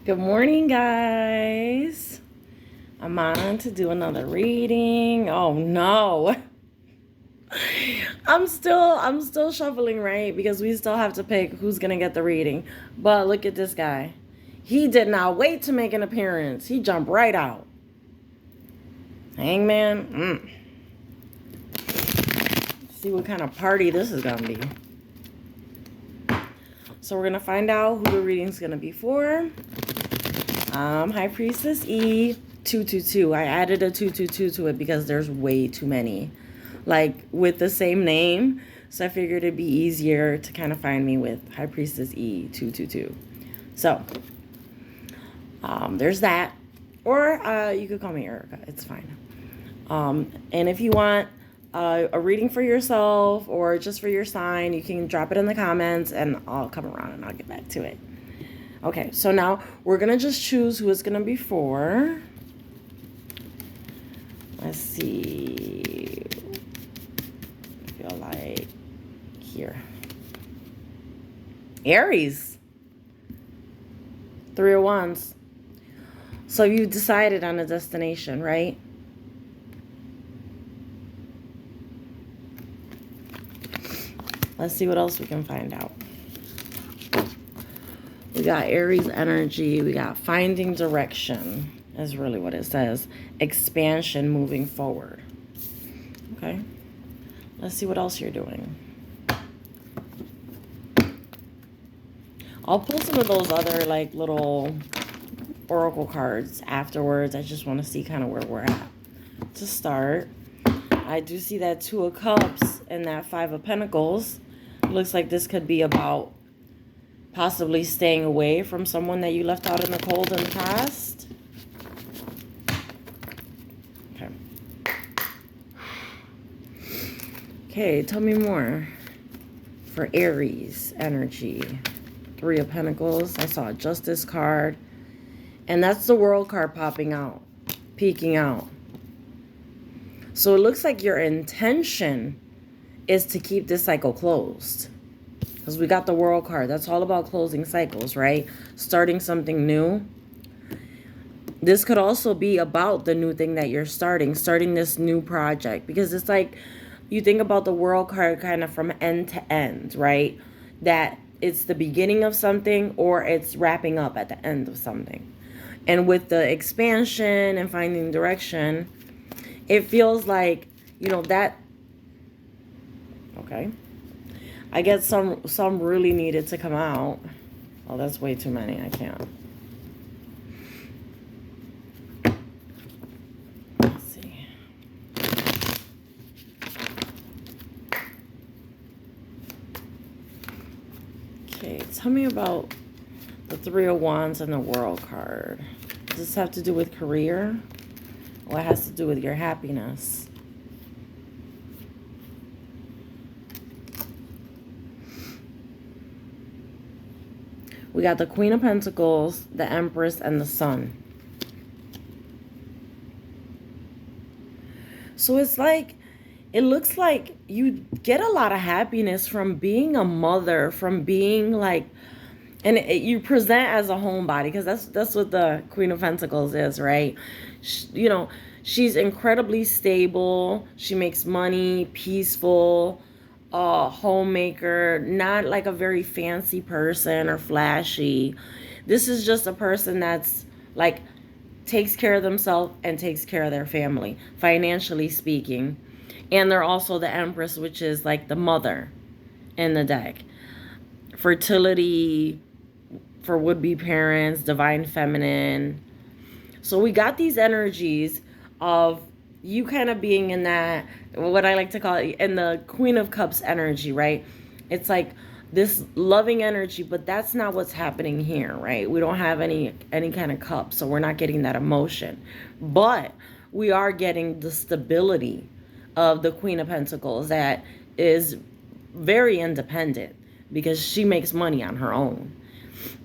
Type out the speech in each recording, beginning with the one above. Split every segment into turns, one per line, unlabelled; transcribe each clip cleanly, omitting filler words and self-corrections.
Good morning, guys. I'm on to do another reading. Oh no. I'm still shuffling, right? Because we still have to pick who's gonna get the reading. But look at this guy. He did not wait to make an appearance. He jumped right out. Hangman. Let's see what kind of party this is gonna be. So we're gonna find out who the reading's gonna be for. High Priestess E 222. I added a 222 to it because there's way too many, like with the same name. So I figured it'd be easier to kind of find me with High Priestess E 222. So there's that, or you could call me Erica. It's fine. And if you want a reading for yourself or just for your sign, you can drop it in the comments, and I'll come around and I'll get back to it. Okay, so now we're going to just choose who it's going to be for. Let's see. I feel like here. Aries. 3 of Wands. So you decided on a destination, right? Let's see what else we can find out. We got Aries energy. We got finding direction is really what it says. Expansion moving forward. Okay. Let's see what else you're doing. I'll pull some of those other like little oracle cards afterwards. I just want to see kind of where we're at. To start, I do see that 2 of Cups and that 5 of Pentacles. It looks like this could be about possibly staying away from someone that you left out in the cold in the past. Okay. Okay, tell me more for Aries energy. 3 of Pentacles. I saw a Justice card. And that's the World card popping out, peeking out. So it looks like your intention is to keep this cycle closed. Because we got the World card. That's all about closing cycles, right? Starting something new. This could also be about the new thing that you're starting this new project. Because it's like, you think about the World card kind of from end to end, right? That it's the beginning of something or it's wrapping up at the end of something. And with the expansion and finding direction, it feels like, you know, that, okay. I get some really needed to come out. Oh, that's way too many. I can't. Let's see. Okay, tell me about the 3 of Wands and the World card. Does this have to do with career? Or it has to do with your happiness? We got the Queen of Pentacles, the Empress, and the Sun. So it's like, it looks like you get a lot of happiness from being a mother, from being like, and you present as a homebody, because that's what the Queen of Pentacles is, right? You know, she's incredibly stable. She makes money, peaceful, homemaker, not like a very fancy person or flashy. This is just a person that's like takes care of themselves and takes care of their family, financially speaking. And they're also the Empress, which is like the mother in the deck. Fertility for would-be parents, divine feminine. So we got these energies of you kind of being in that, what I like to call it, in the Queen of Cups energy, right? It's like this loving energy, but that's not what's happening here, right? We don't have any kind of cup, so we're not getting that emotion. But we are getting the stability of the Queen of Pentacles that is very independent because she makes money on her own.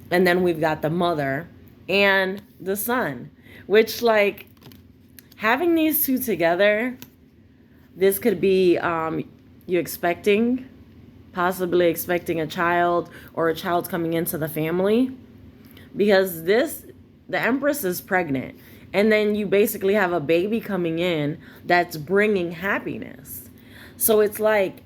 And then we've got the Mother and the Sun, which, like, having these two together, this could be you possibly expecting a child, or a child coming into the family. Because this the Empress is pregnant. And then you basically have a baby coming in that's bringing happiness. So it's like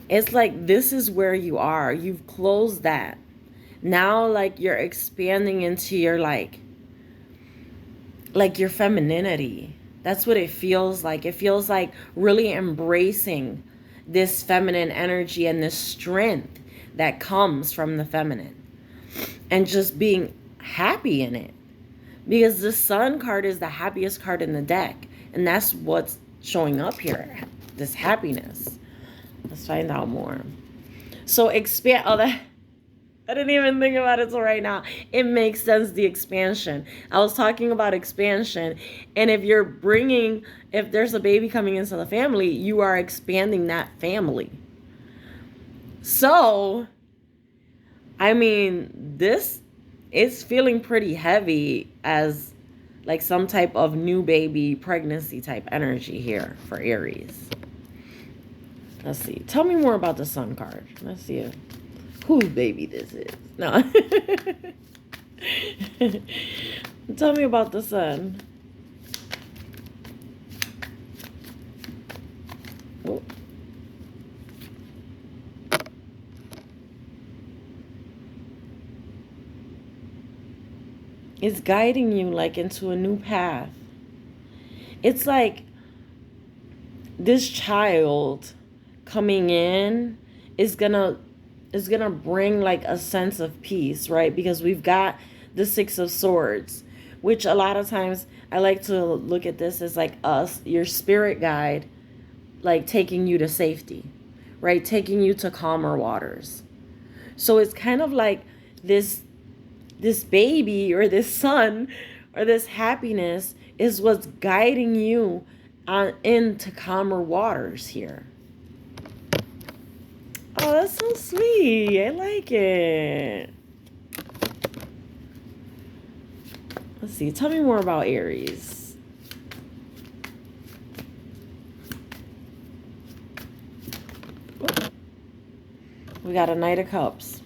this is where you are. You've closed that. Now like you're expanding into your like your femininity. That's what it feels like. It feels like really embracing this feminine energy and this strength that comes from the feminine. And just being happy in it. Because the Sun card is the happiest card in the deck. And that's what's showing up here. This happiness. Let's find out more. So expand. Oh, that I didn't even think about it till right now. It makes sense, the expansion. I was talking about expansion. And if there's a baby coming into the family, you are expanding that family. So, I mean, this is feeling pretty heavy as like some type of new baby pregnancy type energy here for Aries. Let's see. Tell me more about the Sun card. Let's see whose baby this is. No. Tell me about the Sun. Oh. It's guiding you like into a new path. It's like this child coming in is gonna bring like a sense of peace, right? Because we've got the Six of Swords, which a lot of times I like to look at this as like your spirit guide, like taking you to safety, right? Taking you to calmer waters. So it's kind of like this baby or this sun or this happiness is what's guiding you into calmer waters here. Oh, that's so sweet. I like it. Let's see. Tell me more about Aries. Oh. We got a Knight of Cups.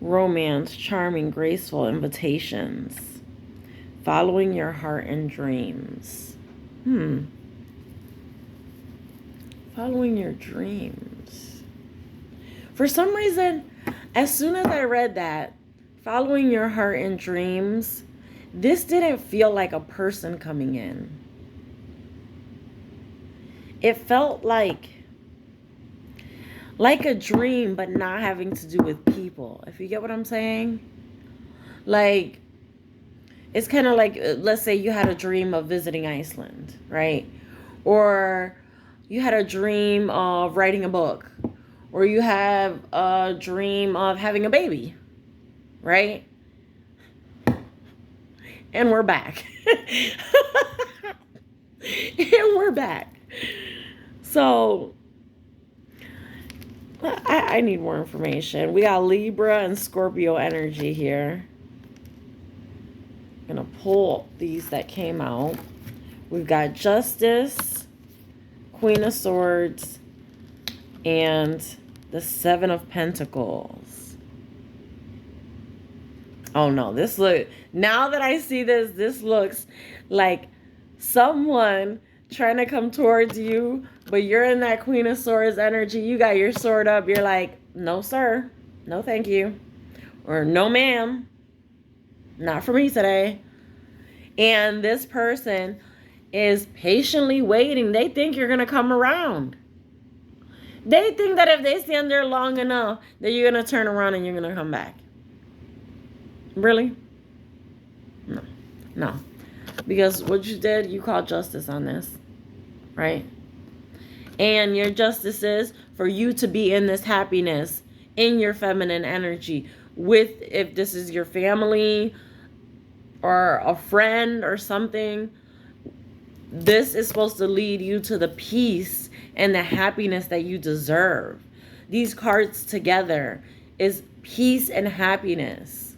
Romance, charming, graceful invitations. Following your heart and dreams. Following your dreams. For some reason, as soon as I read that, following your heart and dreams, this didn't feel like a person coming in. It felt like a dream, but not having to do with people. If you get what I'm saying? Like, it's kind of like, let's say you had a dream of visiting Iceland, right? Or you had a dream of writing a book. Or you have a dream of having a baby, right? And we're back. And we're back. So I need more information. We got Libra and Scorpio energy here. I'm going to pull these that came out. We've got Justice, Queen of Swords, and the Seven of Pentacles. Oh no, now that I see this looks like someone trying to come towards you, but you're in that Queen of Swords energy. You got your sword up. You're like, no, sir. No, thank you. Or no, ma'am. Not for me today. And this person is patiently waiting. They think you're going to come around. They think that if they stand there long enough, that you're going to turn around and you're going to come back. Really? No. No. Because what you did, you called justice on this. Right? And your justice is for you to be in this happiness, in your feminine energy, with, if this is your family or a friend or something, this is supposed to lead you to the peace and the happiness that you deserve. These cards together is peace and happiness.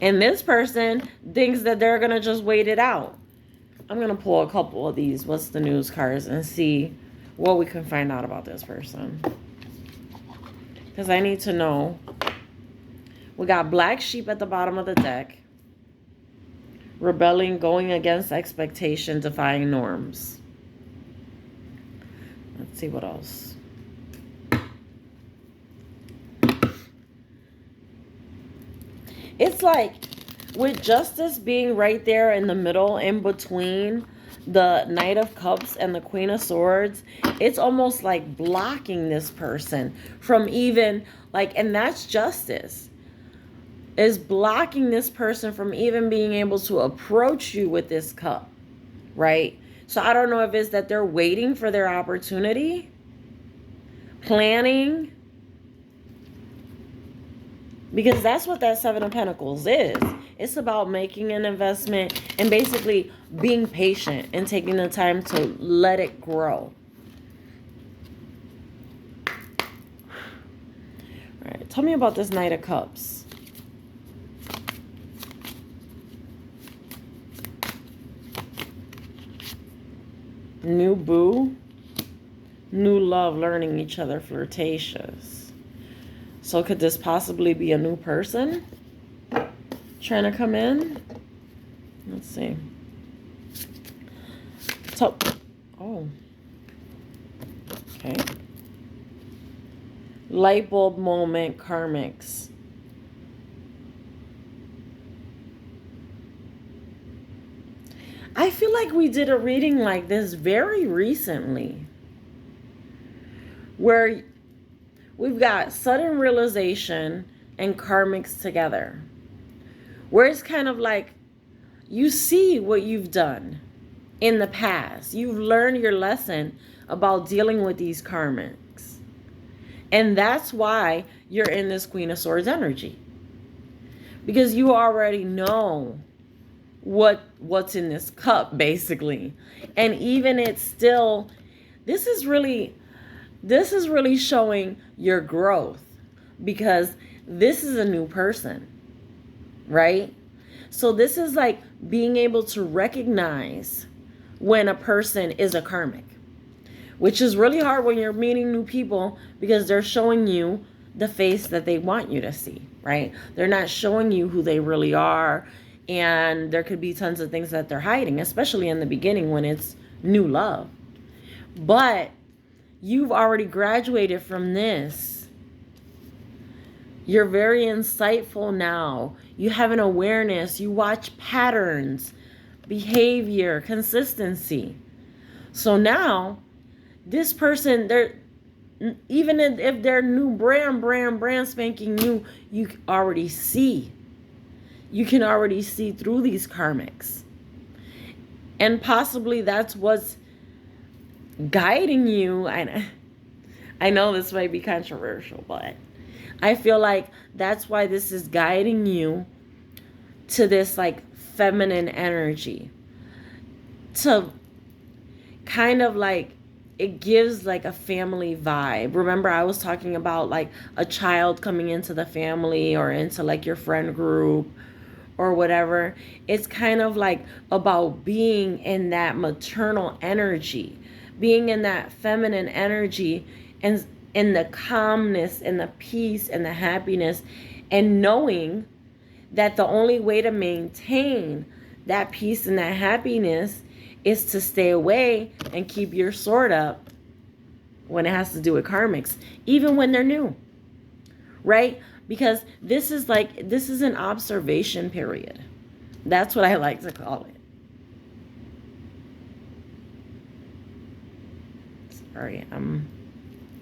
And this person thinks that they're going to just wait it out. I'm going to pull a couple of these What's the News cards and see what we can find out about this person. Because I need to know We got black sheep at the bottom of the deck. Rebelling, going against expectation, defying norms. Let's see what else. It's like with justice being right there in the middle, in between the Knight of Cups and the Queen of Swords, it's almost like blocking this person from even like, and that's justice, is blocking this person from even being able to approach you with this cup, right? So I don't know if it's that they're waiting for their opportunity, planning, because that's what that Seven of Pentacles is. It's about making an investment and basically being patient and taking the time to let it grow. All right, tell me about this Knight of Cups. New boo, new love, learning each other, flirtatious. So could this possibly be a new person trying to come in? Let's see. So, oh, okay. Light bulb moment, karmics. I feel like we did a reading like this very recently, where we've got sudden realization and karmics together. Where it's kind of like you see what you've done in the past. You've learned your lesson about dealing with these karmics. And that's why you're in this Queen of Swords energy. Because you already know what's in this cup, basically. And even it's still, this is really showing your growth, because this is a new person, right? So this is like being able to recognize when a person is a karmic, which is really hard when you're meeting new people, because they're showing you the face that they want you to see, right? They're not showing you who they really are, and there could be tons of things that they're hiding, especially in the beginning when it's new love. But you've already graduated from this. You're very insightful now. You have an awareness. You watch patterns, behavior, consistency. So now, this person, they're, even if they're new, brand spanking new, you already see. You can already see through these karmics. And possibly that's what's guiding you. I know this might be controversial, but I feel like that's why this is guiding you to this like feminine energy, to kind of like, it gives like a family vibe. Remember I was talking about like a child coming into the family or into like your friend group or whatever. It's kind of like about being in that maternal energy, being in that feminine energy, and in the calmness and the peace and the happiness, and knowing that the only way to maintain that peace and that happiness is to stay away and keep your sword up when it has to do with karmics, even when they're new, right? Because this is an observation period. That's what I like to call it. Sorry,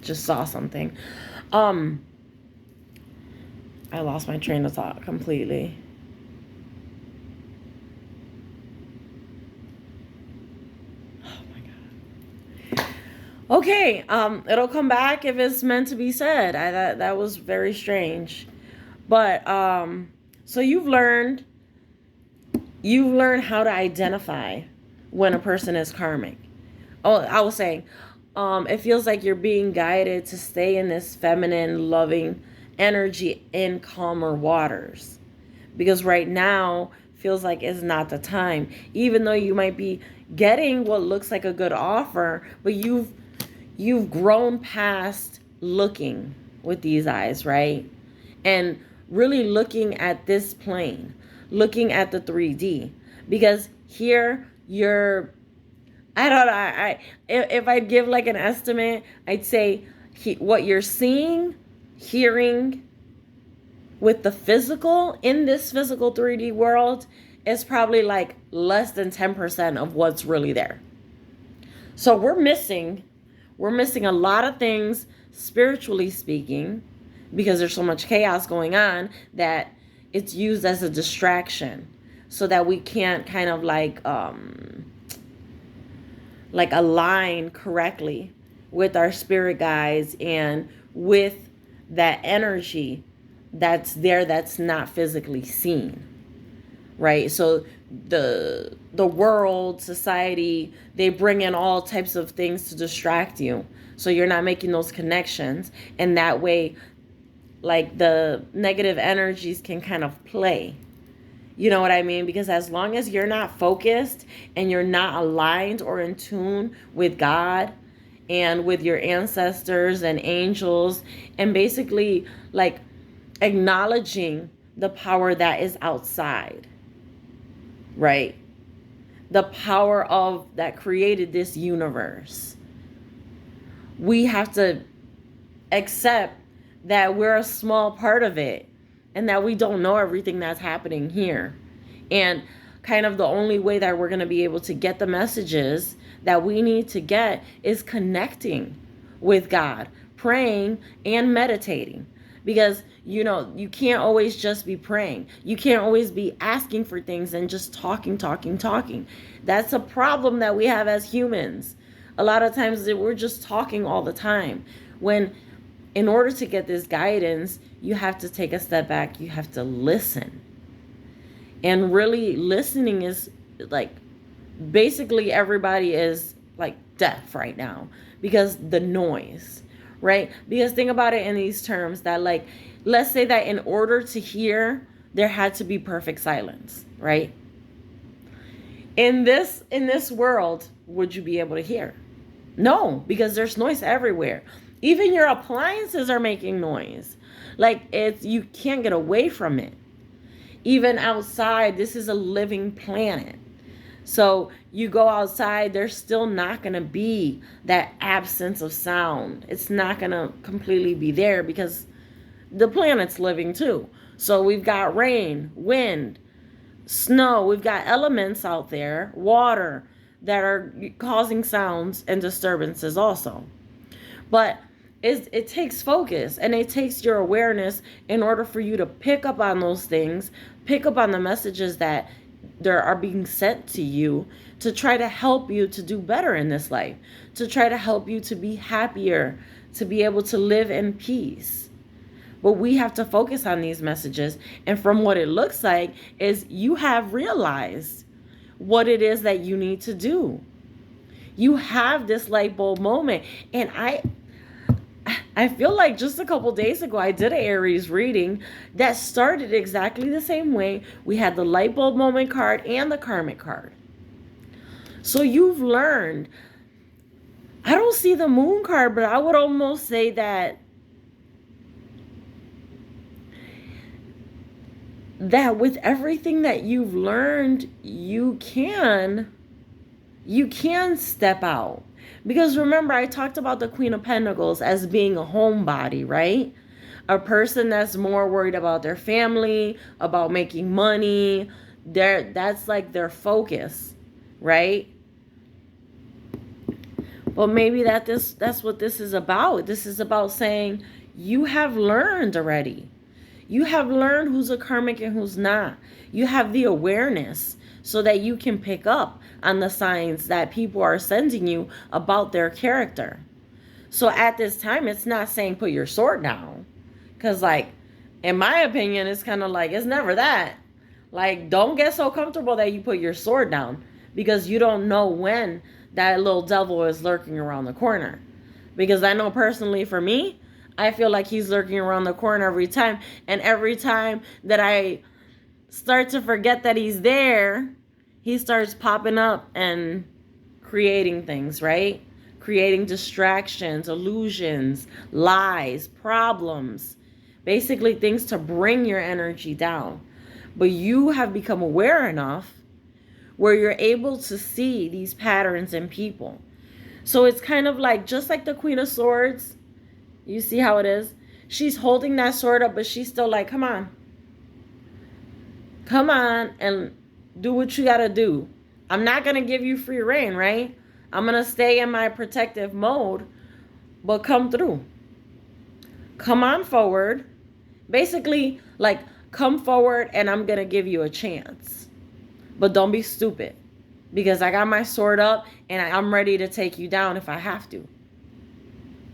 just saw something. I lost my train of thought completely. Oh my God. Okay, it'll come back if it's meant to be said. That was very strange. But so you've learned how to identify when a person is karmic. Oh, I was saying, it feels like you're being guided to stay in this feminine, loving energy in calmer waters. Because right now feels like it's not the time. Even though you might be getting what looks like a good offer, but you've grown past looking with these eyes, right? And really looking at this plane, looking at the 3D. Because here you're, I don't know, if I'd give like an estimate, I'd say what you're seeing, hearing with the physical in this physical 3D world is probably like less than 10% of what's really there. So we're missing a lot of things spiritually speaking, because there's so much chaos going on that it's used as a distraction so that we can't kind of like align correctly with our spirit guides and with that energy that's there that's not physically seen, right? So the world, society, they bring in all types of things to distract you, so you're not making those connections, and that way like the negative energies can kind of play. You know what I mean? Because as long as you're not focused and you're not aligned or in tune with God and with your ancestors and angels, and basically like acknowledging the power that is outside, right? The power of that created this universe. We have to accept that we're a small part of it and that we don't know everything that's happening here. And kind of the only way that we're going to be able to get the messages that we need to get is connecting with God, praying and meditating. Because, you know, you can't always just be praying. You can't always be asking for things and just talking. That's a problem that we have as humans. A lot of times we're just talking all the time. When in order to get this guidance, you have to take a step back. You have to listen. And really listening is like, basically everybody is like deaf right now because the noise, right? Because think about it in these terms that like, let's say that in order to hear, there had to be perfect silence, right? In this world, would you be able to hear? No, because there's noise everywhere. Even your appliances are making noise. Like you can't get away from it. Even outside, this is a living planet. So you go outside, there's still not going to be that absence of sound. It's not going to completely be there because the planet's living too. So we've got rain, wind, snow. We've got elements out there, water, that are causing sounds and disturbances also. But it takes focus and it takes your awareness in order for you to pick up on those things, pick up on the messages that there are being sent to you to try to help you to do better in this life, to try to help you to be happier, to be able to live in peace. But we have to focus on these messages. And from what it looks like is you have realized what it is that you need to do. You have this light bulb moment. And I feel like just a couple days ago, I did an Aries reading that started exactly the same way. We had the light bulb moment card and the karmic card. So you've learned. I don't see the moon card, but I would almost say that with everything that you've learned, you can step out. Because remember, I talked about the Queen of Pentacles as being a homebody, right? A person that's more worried about their family, about making money. That's like their focus, right? But maybe that's what this is about. This is about saying you have learned already. You have learned who's a karmic and who's not. You have the awareness so that you can pick up on the signs that people are sending you about their character. So at this time, it's not saying put your sword down. Because like, in my opinion, it's kind of like, it's never that. Like, don't get so comfortable that you put your sword down. Because you don't know when that little devil is lurking around the corner. Because I know personally for me, I feel like he's lurking around the corner every time. And every time that I start to forget that he's there, he starts popping up and creating things, right? Creating distractions, illusions, lies, problems. Basically things to bring your energy down. But you have become aware enough where you're able to see these patterns in people. So it's kind of like, just like the Queen of Swords, you see how it is? She's holding that sword up, but she's still like, come on. Come on and do what you gotta do. I'm not gonna give you free reign, right? I'm gonna stay in my protective mode, but come through. Come on forward. Basically, like, come forward and I'm gonna give you a chance. But don't be stupid, because I got my sword up and I'm ready to take you down if I have to.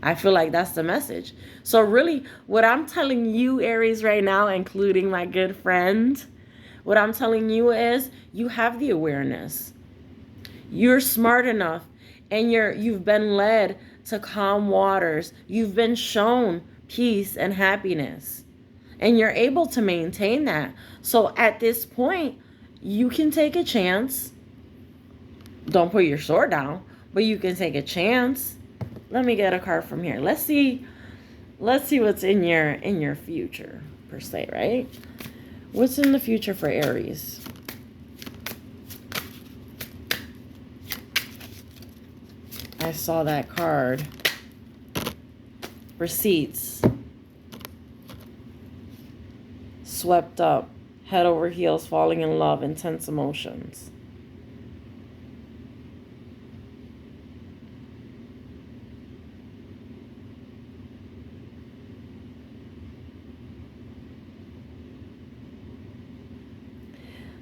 I feel like that's the message. So really, what I'm telling you, Aries, right now, including my good friend, what I'm telling you is you have the awareness. You're smart enough, and you've been led to calm waters. You've been shown peace and happiness, and you're able to maintain that. So at this point, you can take a chance. Don't put your sword down, but you can take a chance. Let me get a card from here. Let's see what's in your future, per se, right? What's in the future for Aries? I saw that card. Receipts. Swept up. Head over heels, falling in love, intense emotions.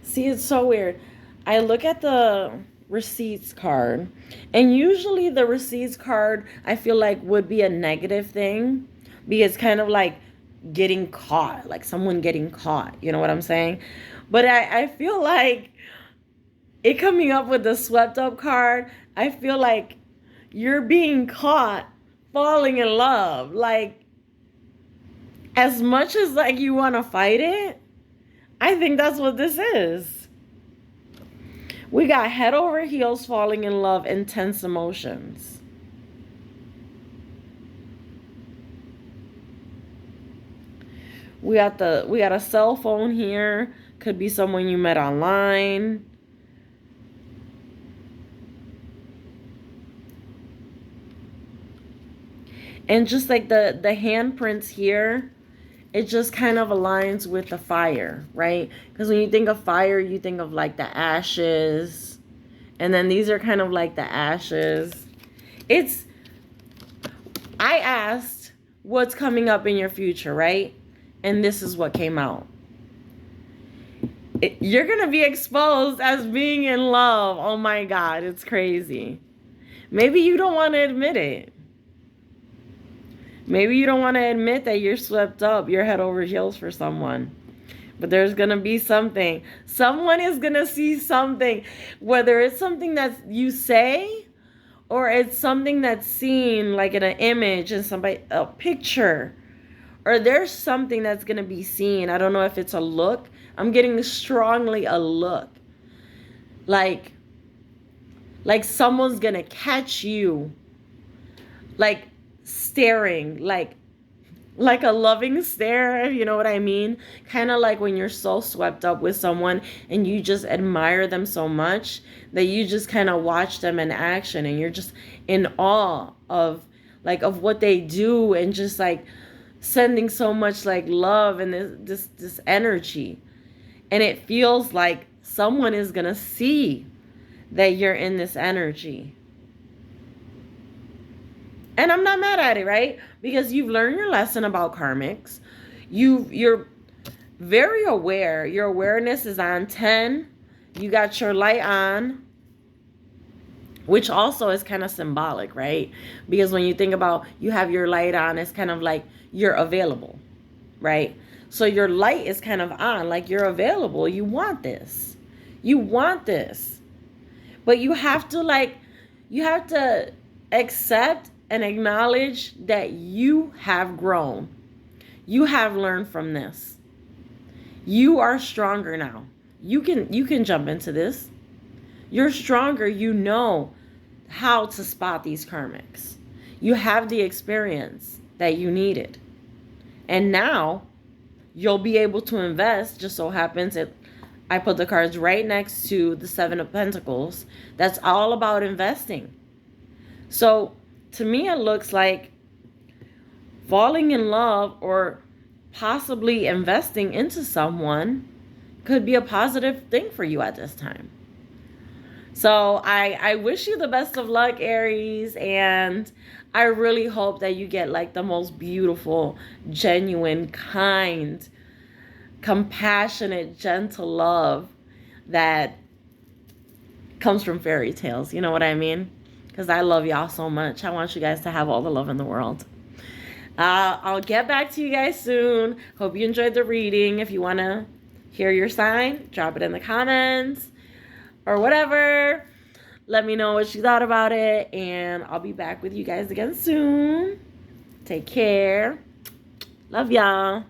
See, it's so weird. I look at the receipts card, and usually the receipts card, I feel like, would be a negative thing, because kind of like getting caught, like someone getting caught, you know what I'm saying? But I feel like it coming up with the swept up card, I feel like you're being caught falling in love. Like, as much as like you want to fight it, I think that's what this is. We got head over heels, falling in love, intense emotions. We got a cell phone here. Could be someone you met online. And just like the handprints here, it just kind of aligns with the fire, right? Because when you think of fire, you think of like the ashes. And then these are kind of like the ashes. I asked what's coming up in your future, right? And this is what came out. You're going to be exposed as being in love. Oh my God, it's crazy. Maybe you don't want to admit it. Maybe you don't want to admit that you're swept up, you're head over heels for someone. But there's going to be something. Someone is going to see something. Whether it's something that you say, or it's something that's seen like in an image and a picture. Or there's something that's going to be seen. I don't know if it's a look. I'm getting strongly a look. Like someone's going to catch you. Like staring. Like a loving stare, you know what I mean? Kind of like when you're so swept up with someone and you just admire them so much that you just kind of watch them in action and you're just in awe of what they do, and just like sending so much like love and this energy. And it feels like someone is going to see that you're in this energy. And I'm not mad at it, right? Because you've learned your lesson about karmics. You're very aware. Your awareness is on 10. You got your light on, which also is kind of symbolic, right? Because when you think about you have your light on, it's kind of like you're available, right? So your light is kind of on, like you're available. You want this. You want this. But you have to accept and acknowledge that you have grown. You have learned from this. You are stronger now. You can jump into this. You're stronger. You know how to spot these karmics. You have the experience that you needed. And now you'll be able to invest. Just so happens that I put the cards right next to the Seven of Pentacles. That's all about investing. So to me, it looks like falling in love or possibly investing into someone could be a positive thing for you at this time. So I wish you the best of luck, Aries, and I really hope that you get like the most beautiful, genuine, kind, compassionate, gentle love that comes from fairy tales. You know what I mean? Because I love y'all so much. I want you guys to have all the love in the world. I'll get back to you guys soon. Hope you enjoyed the reading. If you want to hear your sign, drop it in the comments or whatever. Let me know what you thought about it, and I'll be back with you guys again soon. Take care. Love y'all.